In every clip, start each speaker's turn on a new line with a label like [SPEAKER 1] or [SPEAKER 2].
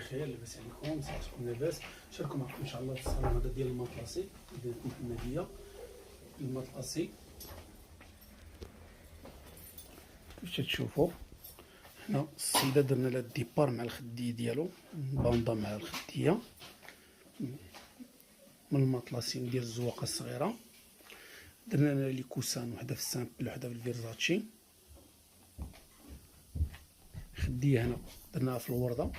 [SPEAKER 1] بخير، لاباس عليكم؟ صحتكم لاباس؟ شاركوا معكم ان شاء الله في الصالون هذا ديال المطلاسي مدينه المحمديه. المطلاسي كيف تشوفوا هنا السيده درنا لها الديبار مع الخديه ديالو، باندا مع الخديه من المطلاسي ديال الزواقه الصغيره. درنا لها لي كوسان، وحده في السامبل وحده في الفيرزاتشي. خديه هنا درناها في الورده،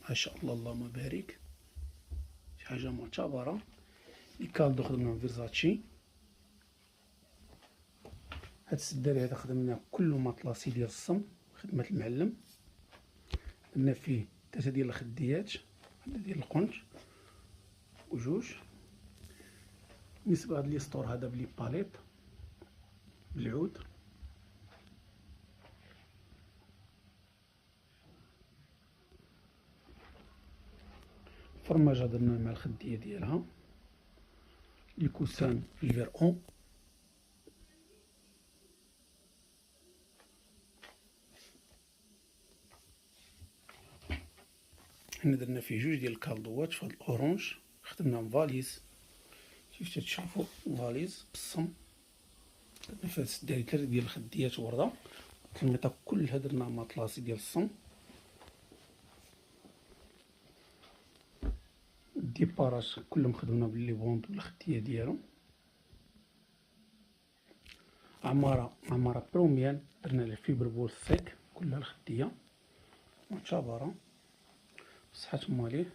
[SPEAKER 1] ما شاء الله اللهم بارك، شي حاجه معتبره. لي كالدو خدمناهم في فيرزاتشي. هاد السداري هذا خدمناه كله مطلاسي ديال الصم، خدمة المعلم. درنا فيه 3 ديال الخديات، وحده ديال القنج وجوج. بالنسبة لهاد لي سطور هذا بلي باليط بالعود. فرماجة درنا مع الخدية ديالها. لي كوسان الفير اون. هنا درنا فيه جوج ديال الكالدوات في هاد الاورانج، خدمناهم فاليز كيف تتشوفوا، فاليز بالصم. درنا فيها السداري 3 ديال الخديات ورده. الكميطه كلها درنا مطلاسي ديال الصم. الديبارات كلهم خدمنا باللي بوند بالخديه ديالهم. عمارة بروميان درنا لها فيبر بول سيك كلها الخديه معتبره. بصحة ماليه.